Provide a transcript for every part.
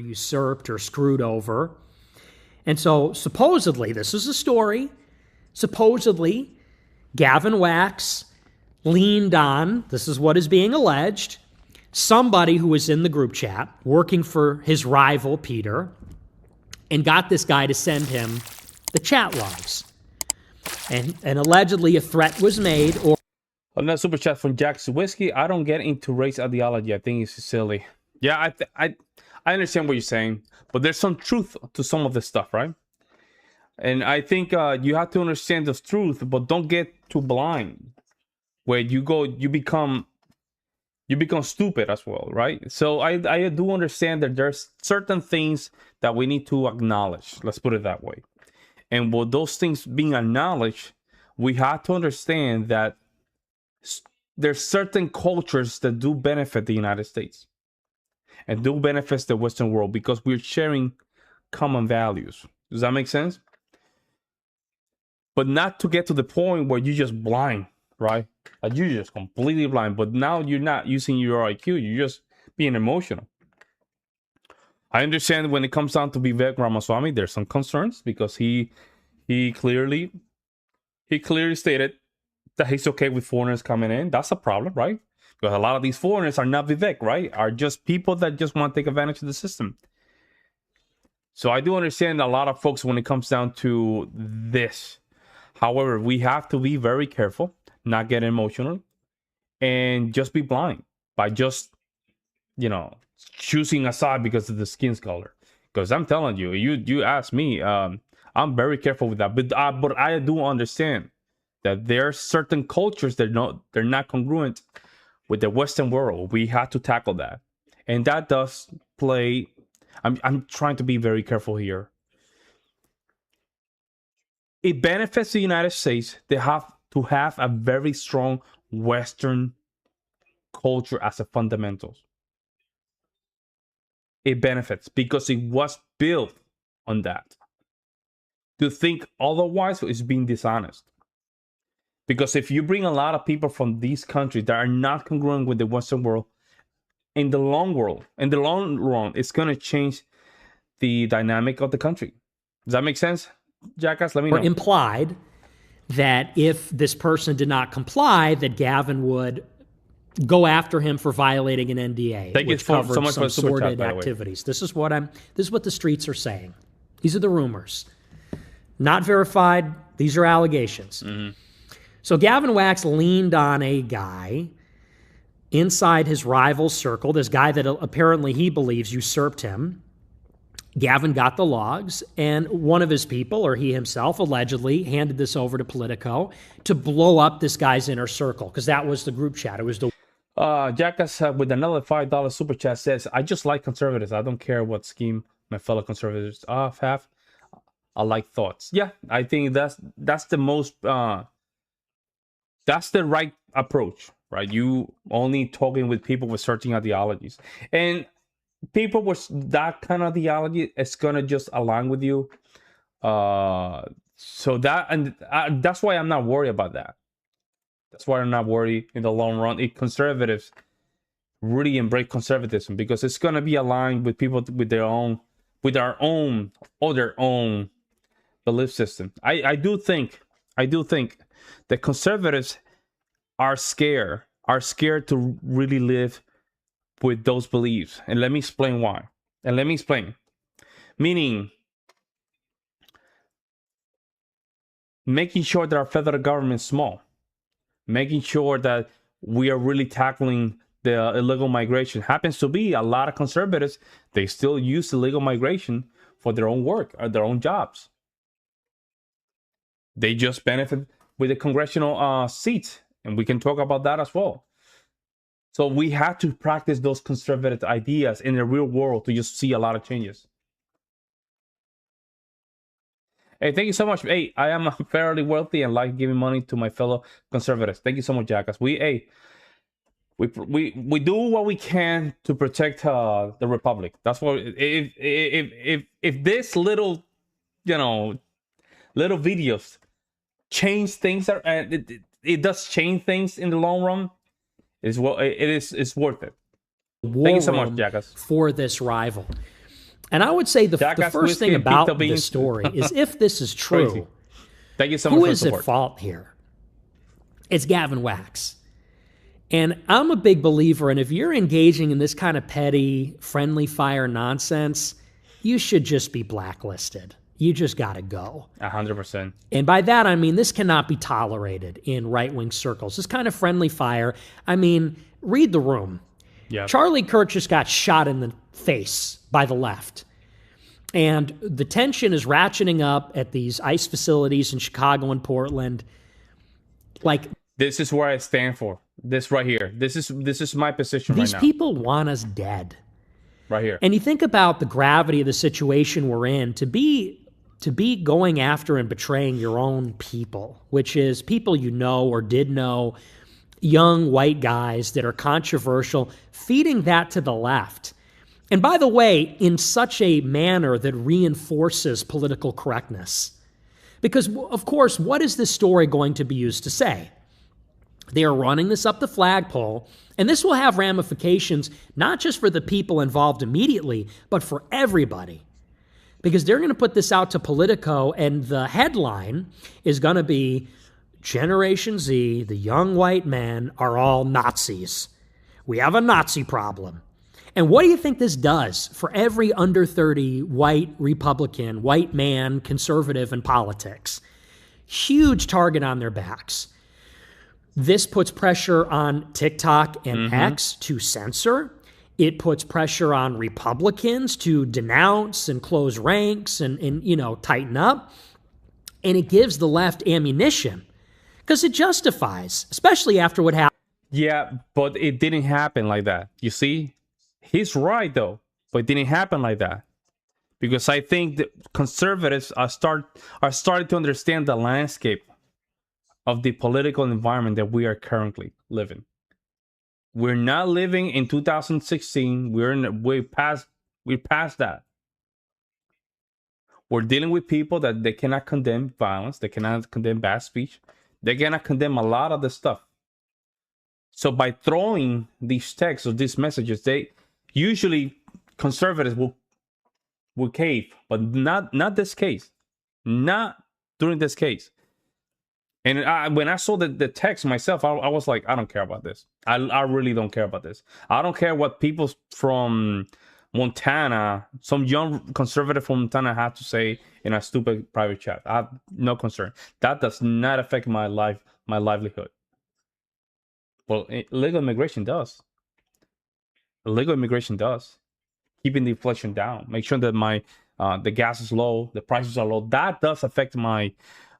usurped or screwed over. And so supposedly, this is a story, supposedly Gavin Wax leaned on, this is what is being alleged, somebody who was in the group chat working for his rival, Peter, and got this guy to send him the chat logs. And allegedly a threat was made. Or on that super chat from Jack's Whiskey, I don't get into race ideology. I think it's silly. Yeah, I understand what you're saying, but there's some truth to some of this stuff, right? And I think you have to understand the truth, but don't get too blind where you become stupid as well, right? So I do understand that there's certain things that we need to acknowledge. Let's put it that way. And with those things being acknowledged, we have to understand that there's certain cultures that do benefit the United States and do benefit the Western world because we're sharing common values. Does that make sense? But not to get to the point where you're just blind, right? Like you're just completely blind. But now you're not using your IQ. You're just being emotional. I understand when it comes down to Vivek Ramaswamy, there's some concerns because he clearly stated that he's okay with foreigners coming in. That's a problem, right? Because a lot of these foreigners are not Vivek, right? Are just people that just want to take advantage of the system. So I do understand a lot of folks when it comes down to this. However, we have to be very careful, not get emotional, and just be blind by just, choosing a side because of the skin color. Because I'm telling you, you ask me, I'm very careful with that. But I do understand that there are certain cultures that they're not congruent with the Western world. We have to tackle that, and that does play. I'm trying to be very careful here. It benefits the United States. They have to have a very strong Western culture as a fundamentals. It benefits because it was built on that. To think otherwise is being dishonest. Because if you bring a lot of people from these countries that are not congruent with the Western world, in the long run, it's going to change the dynamic of the country. Does that make sense, Jackass? Let me know. Or implied that if this person did not comply, that Gavin would go after him for violating an NDA, which covered so much some sordid activities. This is what the streets are saying. These are the rumors. Not verified. These are allegations. Mm-hmm. So Gavin Wax leaned on a guy inside his rival's circle, this guy that apparently he believes usurped him. Gavin got the logs, and one of his people, or he himself, allegedly handed this over to Politico to blow up this guy's inner circle, because that was the group chat. It was the... Jackass with another $5 super chat says, I just like conservatives. I don't care what scheme my fellow conservatives have. I like thoughts. Yeah, I think that's the most... that's the right approach, right? You only talking with people with certain ideologies. And people with that kind of ideology is going to just align with you. So that's why I'm not worried about that. That's why I'm not worried in the long run. If conservatives really embrace conservatism, because it's going to be aligned with people with their own belief system. I do think that conservatives are scared to really live with those beliefs. And let me explain why. Meaning, making sure that our federal government is small. Making sure that we are really tackling the illegal migration. Happens to be a lot of conservatives, they still use illegal migration for their own work or their own jobs. They just benefit with the congressional seats. And we can talk about that as well. So we have to practice those conservative ideas in the real world to just see a lot of changes. Hey, thank you so much. Hey, I am fairly wealthy and like giving money to my fellow conservatives. Thank you so much, Jackass. We do what we can to protect the republic. That's what. If this little videos change things, it does change things in the long run. It's worth it. Thank you so much, Jackass. For this rival. And I would say the first thing about this story is, if this is true, thank you so much who for is at fault here? It's Gavin Wax. And I'm a big believer, and if you're engaging in this kind of petty, friendly fire nonsense, you should just be blacklisted. You just got to go. 100%. And by that, I mean, this cannot be tolerated in right-wing circles. This kind of friendly fire. I mean, read the room. Yeah. Charlie Kirk just got shot in the face by the left. And the tension is ratcheting up at these ICE facilities in Chicago and Portland. Like, this is where I stand for. This right here. This is my position right now. These people want us dead. Right here. And you think about the gravity of the situation we're in, to be going after and betraying your own people, which is people you know or did know, young white guys that are controversial, feeding that to the left. And by the way, in such a manner that reinforces political correctness. Because, of course, what is this story going to be used to say? They are running this up the flagpole, and this will have ramifications not just for the people involved immediately, but for everybody. Because they're going to put this out to Politico, and the headline is going to be, Generation Z, the young white men, are all Nazis. We have a Nazi problem. And what do you think this does for every under 30 white Republican, white man, conservative in politics? Huge target on their backs. This puts pressure on TikTok and X to censor. It puts pressure on Republicans to denounce and close ranks and tighten up. And it gives the left ammunition because it justifies, especially after what happened. Yeah, but it didn't happen like that. You see? He's right, though, but it didn't happen like that. Because I think that conservatives are starting to understand the landscape of the political environment that we are currently living. We're not living in 2016. We're past that. We're dealing with people that they cannot condemn violence. They cannot condemn bad speech. They cannot condemn a lot of the stuff. So by throwing these texts or these messages, usually conservatives will cave, but not this case. Not during this case. And when I saw the text myself, I was like, I don't care about this. I really don't care about this. I don't care what people from Montana, some young conservative from Montana had to say in a stupid private chat. I have no concern. That does not affect my livelihood. Well, illegal immigration does. Illegal immigration does. Keeping the inflation down. Make sure that the gas is low, the prices are low. That does affect my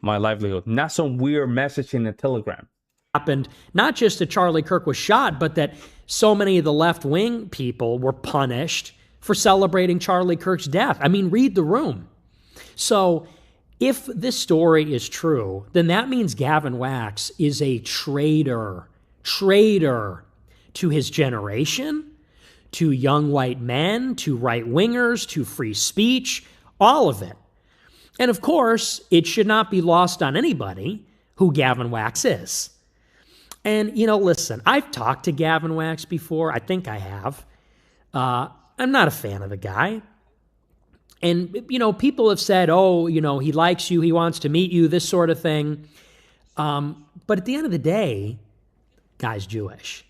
livelihood. Not some weird message in a telegram. Happened not just that Charlie Kirk was shot, but that so many of the left-wing people were punished for celebrating Charlie Kirk's death. I mean, read the room. So if this story is true, then that means Gavin Wax is a traitor to his generation, to young white men, to right-wingers, to free speech, all of it. And of course, it should not be lost on anybody who Gavin Wax is. And, listen, I've talked to Gavin Wax before. I think I have. I'm not a fan of the guy. And, people have said, he likes you, he wants to meet you, this sort of thing. But at the end of the day, guy's Jewish.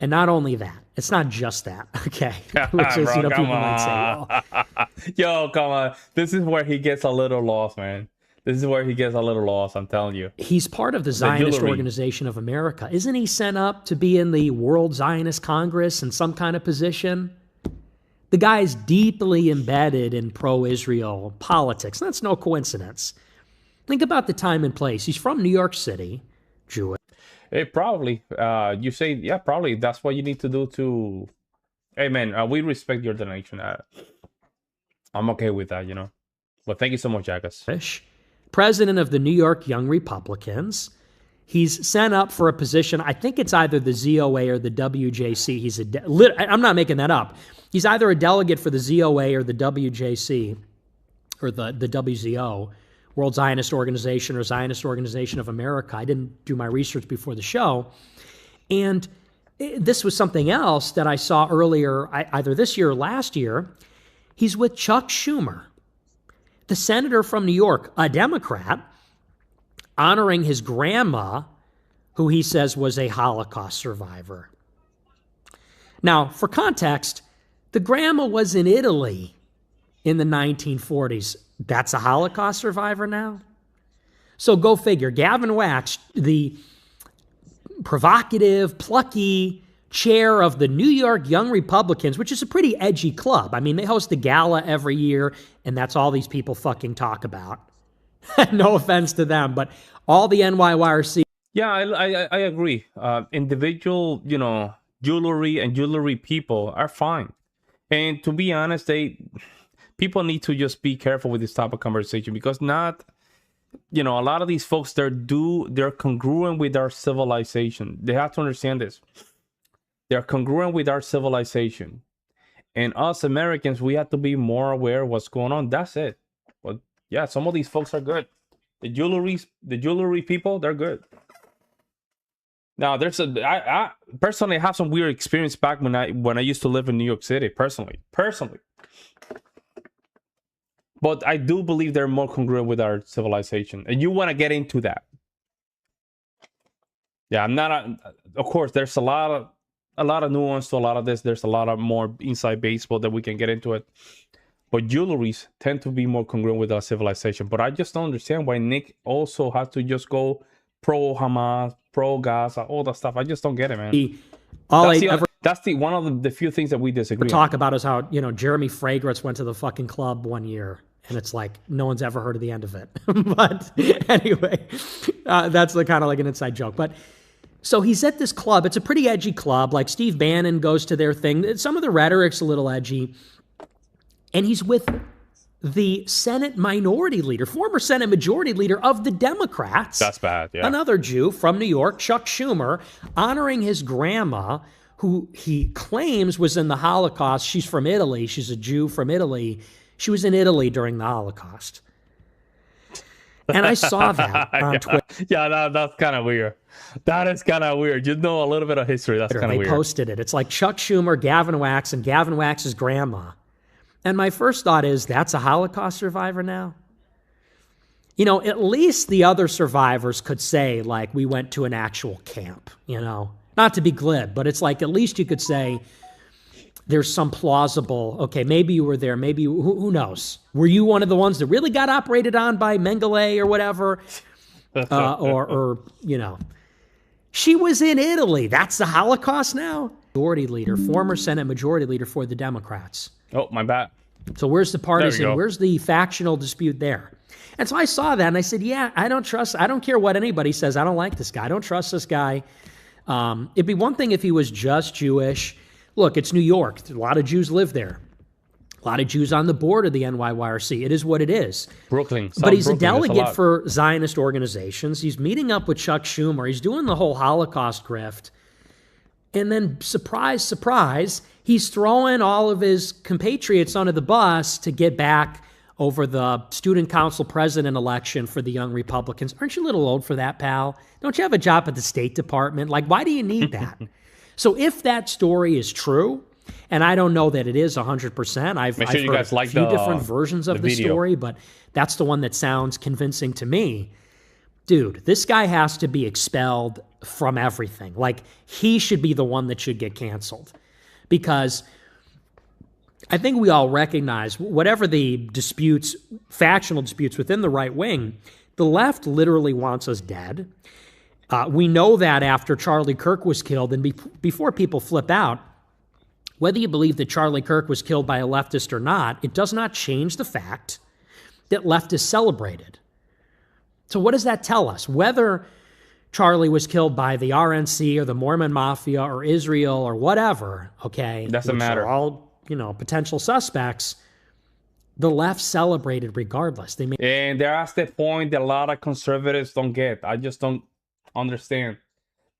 And not only that, it's not just that, okay? Which is, bro, people might say, well. Yo, come on. This is where he gets a little lost, man. This is where he gets a little lost, I'm telling you. He's part of the Zionist Organization of America. Isn't he sent up to be in the World Zionist Congress in some kind of position? The guy's deeply embedded in pro-Israel politics. That's no coincidence. Think about the time and place. He's from New York City, Jewish. Hey, probably. You say, yeah, probably. That's what you need to do to... Hey, man, we respect your donation. I'm okay with that, But thank you so much, Jackass. President of the New York Young Republicans. He's sent up for a position. I think it's either the ZOA or the WJC. I'm not making that up. He's either a delegate for the ZOA or the WJC or the WZO, World Zionist Organization or Zionist Organization of America. I didn't do my research before the show. And this was something else that I saw earlier, either this year or last year. He's with Chuck Schumer, the senator from New York, a Democrat, honoring his grandma, who he says was a Holocaust survivor. Now, for context, the grandma was in Italy in the 1940s. That's a Holocaust survivor now? So go figure. Gavin Wax, the provocative, plucky chair of the New York Young Republicans, which is a pretty edgy club. I mean, they host the gala every year, and that's all these people fucking talk about. No offense to them, but all the NYYRC. Yeah, I agree. Individual, jewelry people are fine. And to be honest, people need to just be careful with this type of conversation, because a lot of these folks, they're congruent with our civilization. They have to understand this. They're congruent with our civilization. And us Americans, we have to be more aware of what's going on. That's it. But yeah, some of these folks are good. The jewelry people, they're good. Now, I personally have some weird experience back when I used to live in New York City, personally. But I do believe they're more congruent with our civilization. And you want to get into that. Yeah, of course, there's a lot of nuance to a lot of this. There's a lot of more inside baseball that we can get into it. But jewelries tend to be more congruent with our civilization. But I just don't understand why Nick also has to just go pro-Hamas, pro-Gaza, all that stuff. I just don't get it, man. That's one of the few things that we disagree on. Talk about is how, Jeremy Fragrance went to the fucking club one year, and it's like no one's ever heard of the end of it. But anyway, that's kind of like an inside joke. But so he's at this club. It's a pretty edgy club. Like Steve Bannon goes to their thing. Some of the rhetoric's a little edgy. And he's with the Senate minority leader, former Senate majority leader of the Democrats. That's bad, yeah. Another Jew from New York, Chuck Schumer, honoring his grandma, who he claims was in the Holocaust. She's from Italy. She's a Jew from Italy. She was in Italy during the Holocaust. And I saw that on Twitter. Yeah, that's kind of weird. That is kind of weird. You know a little bit of history. That's kind of weird. They posted it. It's like Chuck Schumer, Gavin Wax, and Gavin Wax's grandma. And my first thought is, that's a Holocaust survivor now? At least the other survivors could say, like, we went to an actual camp, Not to be glib, but it's like, at least you could say there's some plausible, okay, maybe you were there, maybe, who knows? Were you one of the ones that really got operated on by Mengele or whatever? or she was in Italy. That's the Holocaust now? Majority leader, former Senate majority leader for the Democrats. Oh, my bad. So where's the partisan, where's the factional dispute there? And so I saw that and I said, yeah, I don't care what anybody says. I don't like this guy. I don't trust this guy. It'd be one thing if he was just Jewish. Look, it's New York. A lot of Jews live there. A lot of Jews on the board of the NYYRC. It is what it is. Brooklyn. But he's a delegate for Zionist organizations. He's meeting up with Chuck Schumer. He's doing the whole Holocaust grift. And then, surprise, surprise, he's throwing all of his compatriots under the bus to get back over the student council president election for the Young Republicans. Aren't you a little old for that, pal? Don't you have a job at the State Department? Like, why do you need that? So if that story is true, and I don't know that it is 100%, I've heard a few different versions of the story, but that's the one that sounds convincing to me. Dude, this guy has to be expelled from everything. Like, he should be the one that should get canceled. Because I think we all recognize, whatever the disputes, factional disputes within the right wing, the left literally wants us dead. We know that after Charlie Kirk was killed, and before people flip out, whether you believe that Charlie Kirk was killed by a leftist or not, it does not change the fact that leftists celebrated. So what does that tell us? Whether Charlie was killed by the RNC or the Mormon Mafia or Israel or whatever, okay? Doesn't matter. All, potential suspects. The left celebrated regardless. And that's the point that a lot of conservatives don't get. I just don't understand.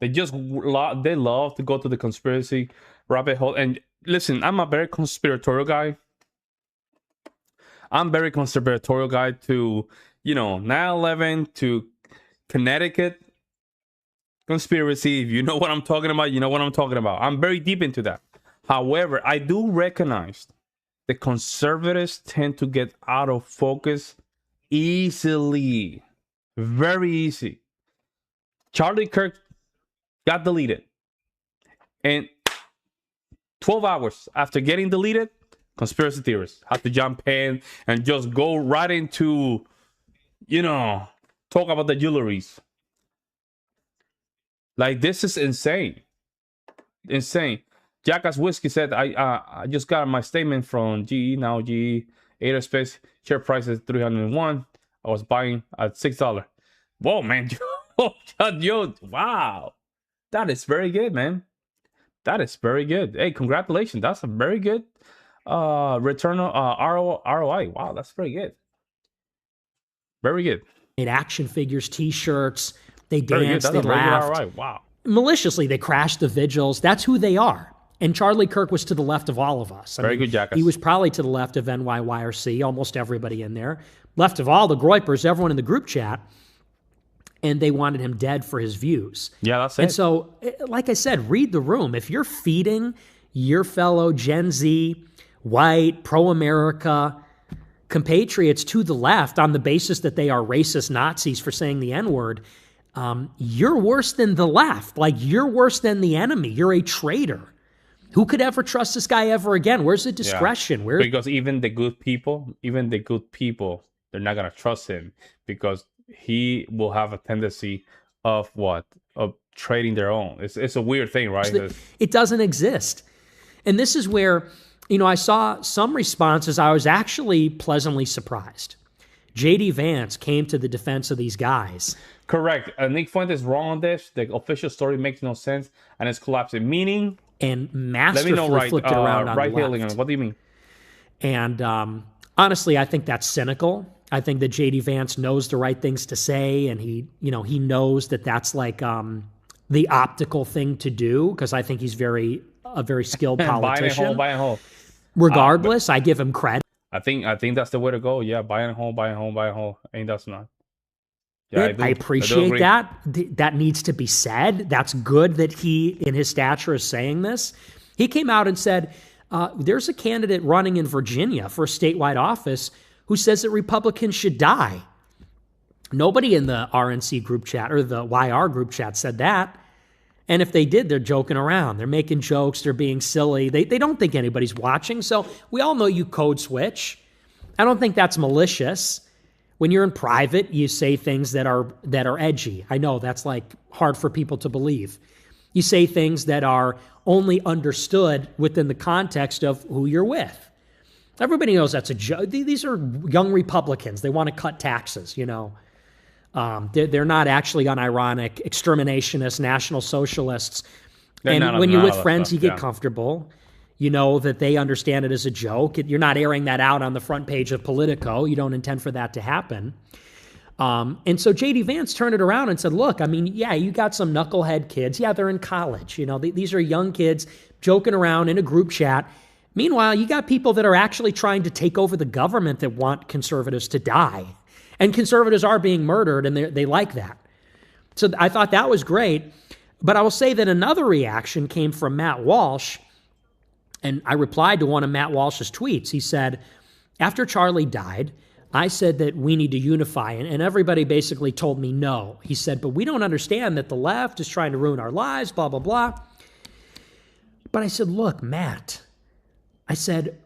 They love to go to the conspiracy rabbit hole. And listen, I'm a very conspiratorial guy. I'm very conspiratorial guy to, 9/11, to Connecticut conspiracy. If you know what I'm talking about, you know what I'm talking about. I'm very deep into that. However, I do recognize the conservatives tend to get out of focus easily. Very easy. Charlie Kirk got deleted. And 12 hours after getting deleted, conspiracy theorists have to jump in and just go right into, talk about the jewelries. Like, this is insane. Insane. Jackass Whiskey said, I just got my statement from GE, now GE Aerospace. Share price is $301. I was buying at $6. Whoa, man. Yo, wow. That is very good, man. That is very good. Hey, congratulations. That's a very good return on ROI. Wow, that's very good. Very good. Made action figures, T-shirts. They danced, they laughed. ROI. Wow. Maliciously, they crashed the vigils. That's who they are. And Charlie Kirk was to the left of all of us. Very good, Jackass. He was probably to the left of NYYRC, almost everybody in there. Left of all the Groypers, everyone in the group chat. And they wanted him dead for his views. Yeah, that's it. And so, like I said, read the room. If you're feeding your fellow Gen Z, white, pro-America compatriots to the left on the basis that they are racist Nazis for saying the N-word, you're worse than the left. Like, you're worse than the enemy. You're a traitor. Who could ever trust this guy ever again? Where's the discretion? Yeah. Because even the good people, they're not going to trust him because he will have a tendency of what? Of trading their own. It's a weird thing, right? It doesn't exist. And this is where, I saw some responses. I was actually pleasantly surprised. J.D. Vance came to the defense of these guys. Correct. Nick Fuentes is wrong on this. The official story makes no sense and it's collapsing. Meaning? And masterfully flipped it around on the left. What do you mean? And honestly, I think that's cynical. I think that J.D. Vance knows the right things to say, and he knows that that's like the optical thing to do, because I think he's a very skilled politician. Buy a hole. Regardless, I give him credit. I think that's the way to go. Yeah, buy a hole. Ain't that's not. Yeah, I appreciate that. That needs to be said. That's good that he, in his stature, is saying this. He came out and said, there's a candidate running in Virginia for a statewide office who says that Republicans should die. Nobody in the RNC group chat or the YR group chat said that. And if they did, they're joking around. They're making jokes. They're being silly. They don't think anybody's watching. So we all know you code switch. I don't think that's malicious. When you're in private, you say things that are edgy. I know that's like hard for people to believe. You say things that are only understood within the context of who you're with. Everybody knows that's a joke. These are young Republicans. They want to cut taxes, They're not actually unironic exterminationists, national socialists. And when you're with friends, you get comfortable. You know that they understand it as a joke. You're not airing that out on the front page of Politico. You don't intend for that to happen. And so J.D. Vance turned it around and said, look, you got some knucklehead kids. Yeah, they're in college. These are young kids joking around in a group chat. Meanwhile, you got people that are actually trying to take over the government that want conservatives to die. And conservatives are being murdered, and they like that. So I thought that was great. But I will say that another reaction came from Matt Walsh, and I replied to one of Matt Walsh's tweets. He said, after Charlie died, I said that we need to unify, and everybody basically told me no. He said, but we don't understand that the left is trying to ruin our lives, blah, blah, blah. But I said, look, Matt, I said,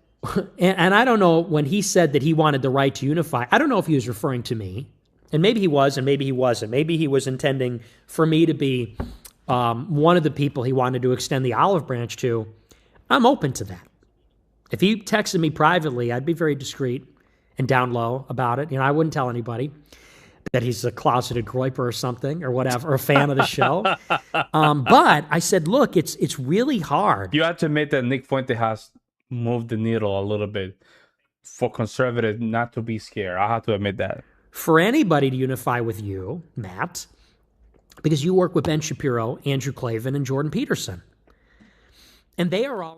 and I don't know, when he said that he wanted the right to unify, I don't know if he was referring to me, and maybe he was and maybe he wasn't. Maybe he was intending for me to be one of the people he wanted to extend the olive branch to. I'm open to that. If he texted me privately, I'd be very discreet and down low about it. I wouldn't tell anybody that he's a closeted Groyper or something or whatever, or a fan of the show. But I said, look, it's really hard. You have to admit that Nick Fuentes has moved the needle a little bit for conservatives not to be scared. I have to admit that. For anybody to unify with you, Matt, because you work with Ben Shapiro, Andrew Klavan, and Jordan Peterson. And they are all